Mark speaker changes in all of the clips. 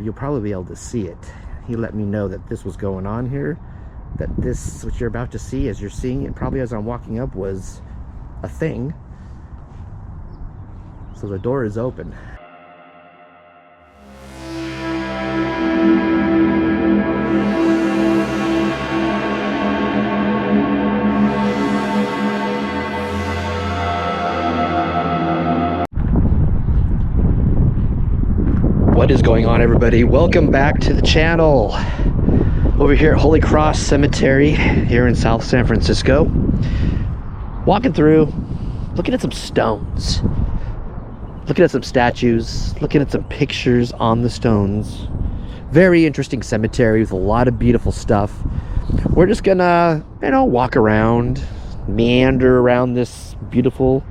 Speaker 1: You'll probably be able to see it. He let me know that this was going on here, that this, what you're about to see, as you're seeing it probably as I'm walking up, was a thing. So the door is open. What is going on, everybody? Welcome back to the channel. Over here at Holy Cross Cemetery here in South San Francisco. Walking through, looking at some stones, looking at some statues, looking at some pictures on the stones. Very interesting cemetery with a lot of beautiful stuff. We're just gonna, walk around, meander around this beautiful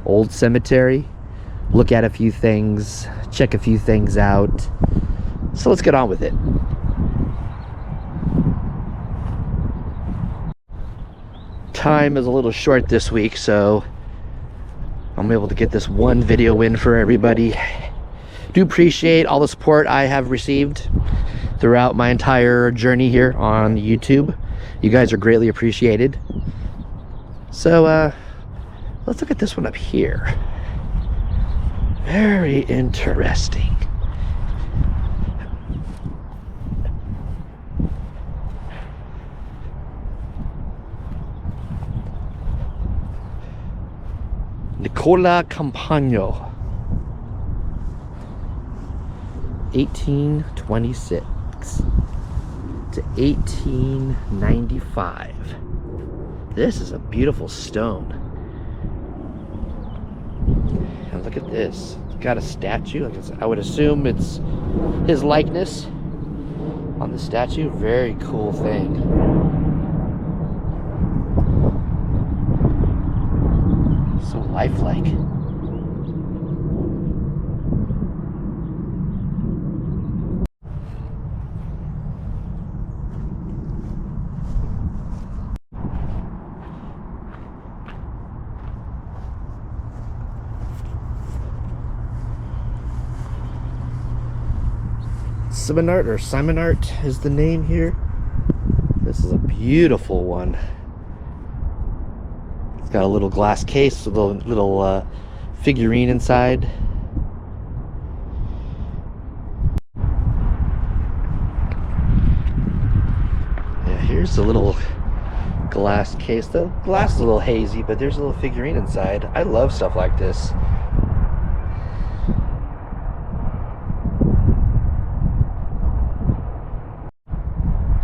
Speaker 1: old cemetery, look at a few things, check a few things out. So let's get on with it. Time is a little short this week, so I'm able to get this one video in for everybody. Do appreciate all the support I have received throughout my entire journey here on YouTube. You guys are greatly appreciated. So let's look at this one up here. Very interesting. Nicola Campagno, 1826 to 1895. This is a beautiful stone. And look at this. It's got a statue. I would assume it's his likeness on the statue. Very cool thing. So lifelike. Simonart is the name here. This is a beautiful one. It's got a little glass case with a little figurine inside. Yeah, here's the little glass case. The glass is a little hazy, but there's a little figurine inside. I love stuff like this.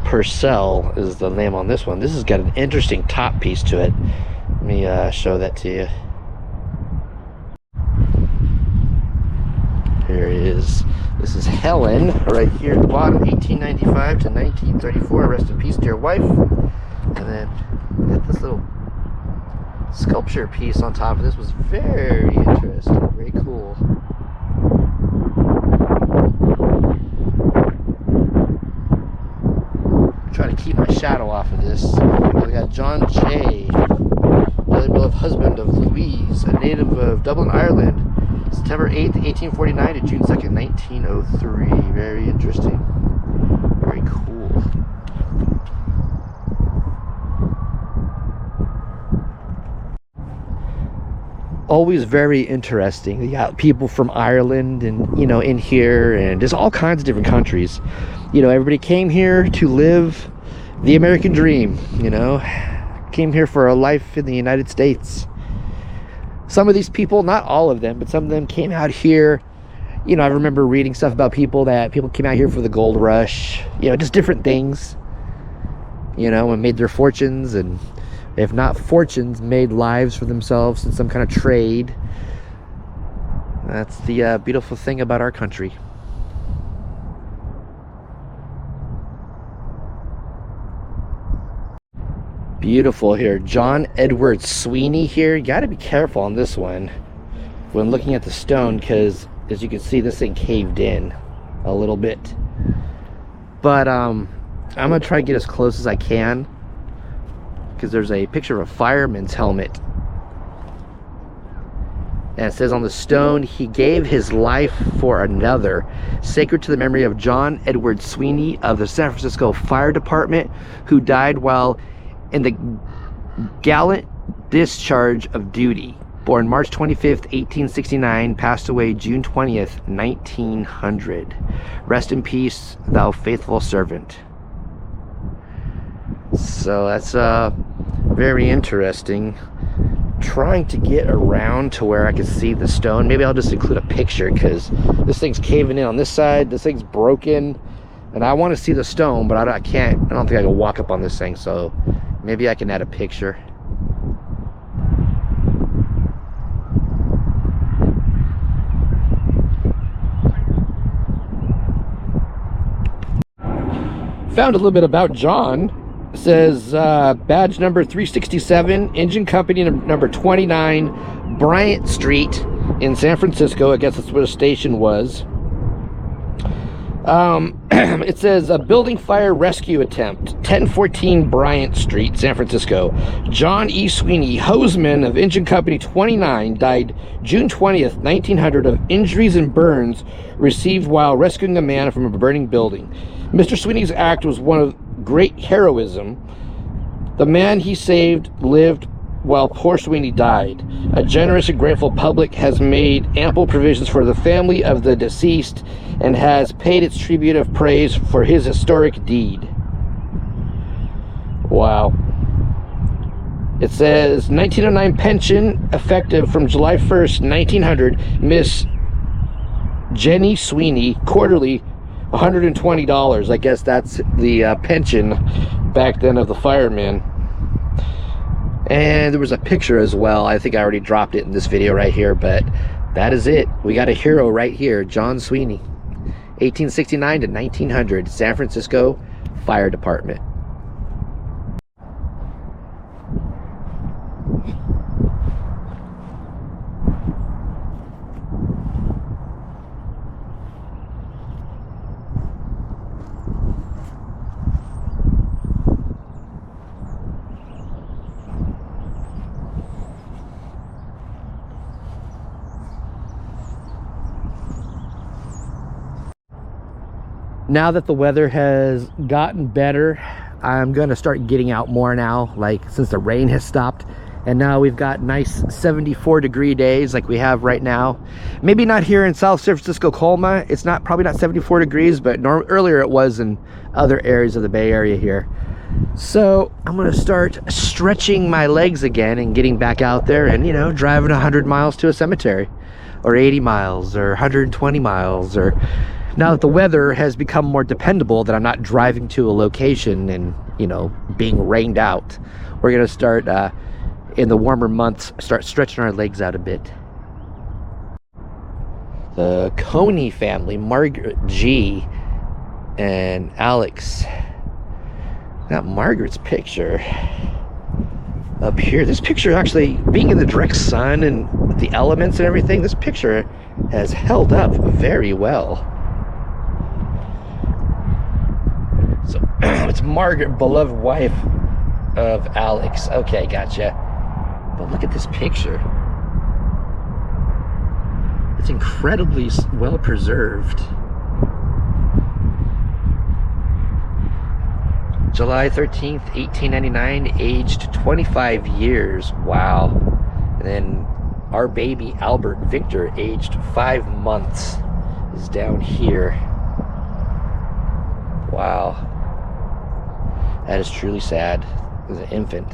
Speaker 1: Purcell is the name on this one. This has got an interesting top piece to it. Let me show that to you. Here it is. This is Helen right here at the bottom, 1895 to 1934. Rest in peace, dear wife. And then we got this little sculpture piece on top of this. Was very interesting, very cool. Try to keep my shadow off of this. We got John J, beloved husband of Louise, a native of Dublin, Ireland, September 8th, 1849 to June 2nd, 1903. Very interesting. Very cool. Always very interesting. You got people from Ireland and, in here, and there's all kinds of different countries. Everybody came here to live the American dream, came here for a life in the United States. Some of these people, not all of them, but some of them came out here. I remember reading stuff about people came out here for the gold rush, just different things, and made their fortunes, and if not fortunes, made lives for themselves in some kind of trade. That's the beautiful thing about our country. Beautiful here. John Edward Sweeney here. You got to be careful on this one when looking at the stone, because as you can see, this thing caved in a little bit. But I'm gonna try to get as close as I can, because there's a picture of a fireman's helmet And it says on the stone, he gave his life for another, sacred to the memory of John Edward Sweeney of the San Francisco Fire Department, who died while in the gallant discharge of duty. Born March 25th, 1869, passed away June 20th, 1900. Rest in peace, thou faithful servant. So that's very interesting. Trying to get around to where I can see the stone. Maybe I'll just include a picture, because this thing's caving in on this side, this thing's broken, and I want to see the stone, but I can't. I don't think I can walk up on this thing, so maybe I can add a picture. Found a little bit about John. It says badge number 367, engine company number 29, Bryant Street in San Francisco. I guess that's where the station was. It says a building fire rescue attempt, 1014 Bryant Street, San Francisco. John E. Sweeney, hosman of engine company 29, died June 20th, 1900 of injuries and burns received while rescuing a man from a burning building. Mr. Sweeney's act was one of great heroism. The man he saved lived while poor Sweeney died. A generous and grateful public has made ample provisions for the family of the deceased and has paid its tribute of praise for his historic deed. Wow. It says 1909 pension effective from July 1st, 1900. Miss Jenny Sweeney, quarterly $120. I guess that's the pension back then of the firemen. And there was a picture as well. I think I already dropped it in this video right here, but that is it. We got a hero right here, John Sweeney, 1869 to 1900, San Francisco Fire Department. Now that the weather has gotten better, I'm gonna start getting out more now, like since the rain has stopped, and now we've got nice 74-degree days like we have right now. Maybe not here in South San Francisco, Colma. It's probably not 74 degrees, but earlier it was in other areas of the Bay Area here. So I'm gonna start stretching my legs again and getting back out there and, you know, driving 100 miles to a cemetery, or 80 miles, or 120 miles, or now that the weather has become more dependable, that I'm not driving to a location and, you know, being rained out, we're gonna start in the warmer months, start stretching our legs out a bit. The Coney family, Margaret G and Alex. Got Margaret's picture up here. This picture, actually being in the direct sun and the elements and everything, this picture has held up very well. So it's Margaret, beloved wife of Alex. Okay, gotcha. But look at this picture. It's incredibly well preserved. July 13th, 1899, aged 25 years. Wow. And then our baby Albert Victor, aged 5 months, is down here. Wow. That is truly sad as an infant.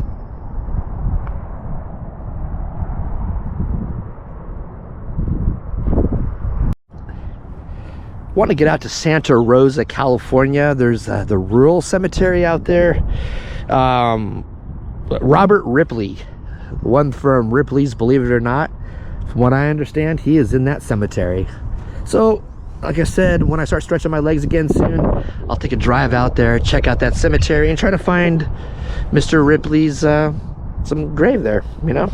Speaker 1: Want to get out to Santa Rosa, California. There's the rural cemetery out there. Robert Ripley, the one from Ripley's Believe It or Not, from what I understand, he is in that cemetery. So like I said, when I start stretching my legs again soon, I'll take a drive out there, check out that cemetery, and try to find Mr. Ripley's some grave there, you know.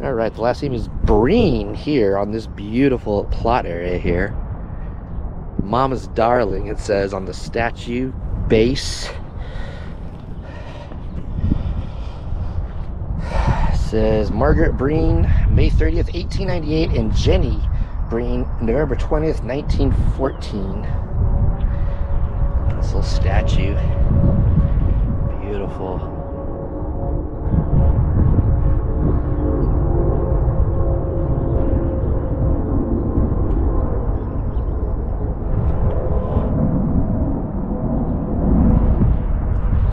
Speaker 1: All right, the last name is Breen here on this beautiful plot area here. Mama's Darling, it says on the statue base. Says Margaret Breen, May 30th, 1898, and Jenny Breen, November 20th, 1914. This little statue. Beautiful.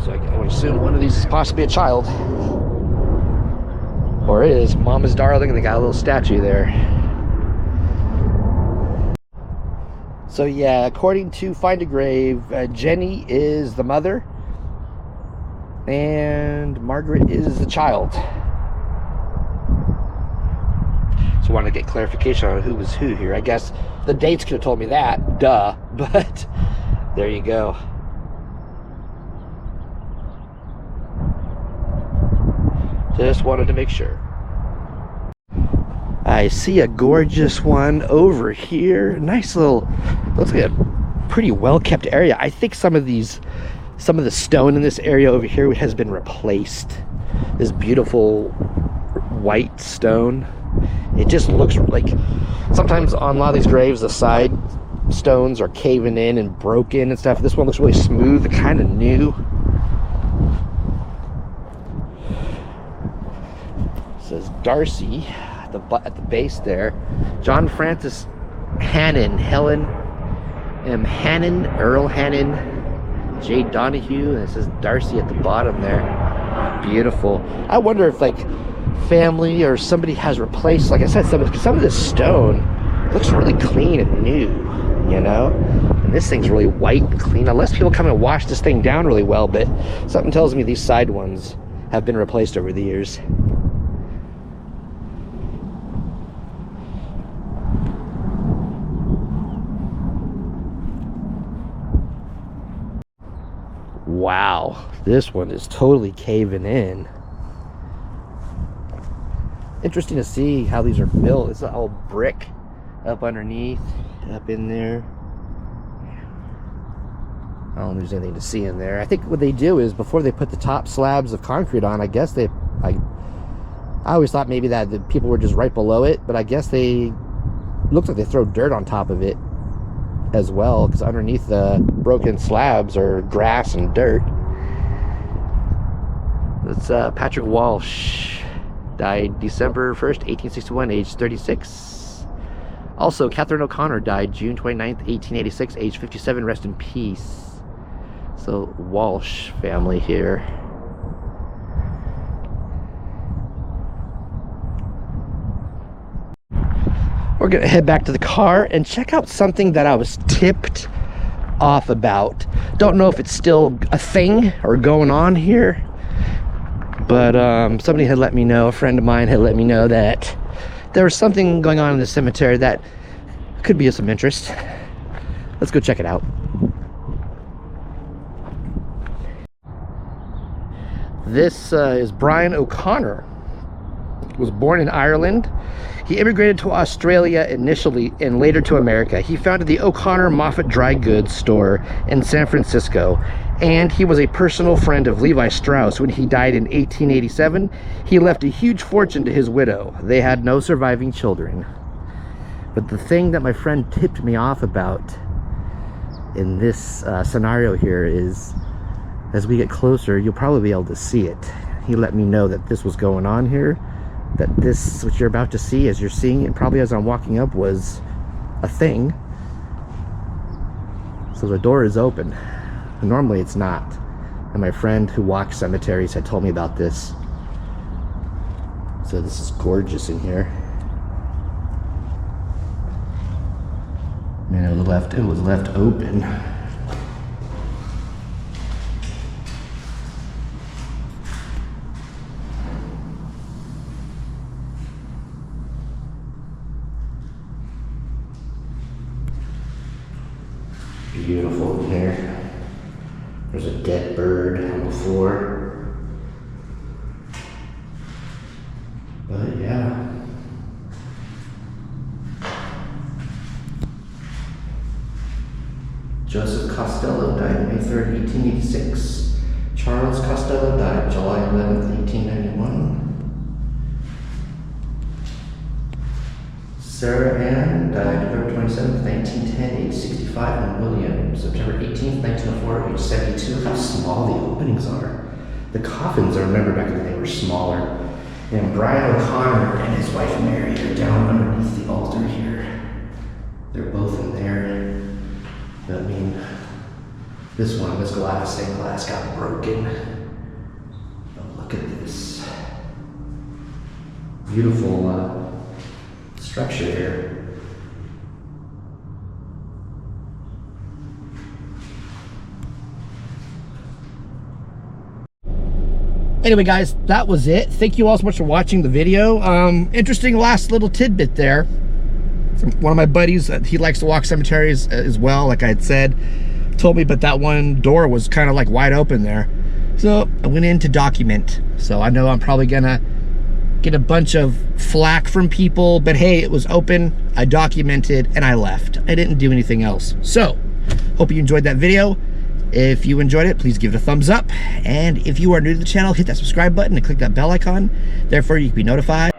Speaker 1: So I would assume one of these is possibly a child. Or it is Mama's darling, and they got a little statue there. So yeah, according to Find a Grave, Jenny is the mother and Margaret is the child. So I want to get clarification on who was who here. I guess the dates could have told me that, duh, but there you go. Just wanted to make sure. I see a gorgeous one over here. Nice little, looks like a pretty well kept area. I think some of the stone in this area over here has been replaced. This beautiful white stone. It just looks like, sometimes on a lot of these graves, the side stones are caving in and broken and stuff. This one looks really smooth, kind of new. Says Darcy at the base there. John Francis Hannon, Helen M. Hannon, Earl Hannon, J. Donahue, and it says Darcy at the bottom there. Beautiful. I wonder if like family or somebody has replaced, like I said, some of this stone looks really clean and new, you know, and this thing's really white and clean, unless people come and wash this thing down really well. But something tells me these side ones have been replaced over the years. Wow, this one is totally caving in. Interesting to see how these are built. It's all brick up underneath, up in there. I don't know if there's anything to see in there. I think what they do is before they put the top slabs of concrete on, I guess I always thought maybe that the people were just right below it, but I guess looks like they throw dirt on top of it as well, because underneath the broken slabs are grass and dirt. That's Patrick Walsh, died December 1st, 1861, age 36. Also, Catherine O'Connor died June 29th, 1886, age 57, rest in peace. So, Walsh family here. We're gonna head back to the car and check out something that I was tipped off about. Don't know if it's still a thing or going on here, but somebody had let me know, a friend of mine had let me know that there was something going on in the cemetery that could be of some interest. Let's go check it out. This is Brian O'Connor. Was born in Ireland. He immigrated to Australia initially and later to America. He founded the O'Connor Moffat Dry Goods store in San Francisco, and he was a personal friend of Levi Strauss. When he died in 1887, he left a huge fortune to his widow. They had no surviving children. But the thing that my friend tipped me off about in this scenario here is, as we get closer, you'll probably be able to see it. He let me know that this was going on here, that this, what you're about to see, as you're seeing it, probably as I'm walking up, was a thing. So the door is open. And normally it's not. And my friend who walks cemeteries had told me about this. So this is gorgeous in here. And it was left open. Beautiful in here. There's a dead bird on the floor. But yeah. Joseph Costello died May 3rd, 1886. Charles Costello died July 11th, 1891. Sarah Ann died November 27th, 1910, age 65, and William, September 18th, 1904, age 72. How small the openings are. The coffins, I remember back in the day, were smaller. And Brian O'Connor and his wife Mary are down underneath the altar here. They're both in there. But, I mean, this one, this glass, stained glass, got broken. But look at this beautiful structure here. Anyway, guys, that was it. Thank you all so much for watching the video. Interesting last little tidbit there. One of my buddies, he likes to walk cemeteries as well, like I had said, told me, but that one door was kind of like wide open there. So I went in to document. So I know I'm probably gonna get a bunch of flack from people, but hey, it was open, I documented, and I left. I didn't do anything else. So, hope you enjoyed that video. If you enjoyed it, please give it a thumbs up. And if you are new to the channel, hit that subscribe button and click that bell icon. Therefore, you can be notified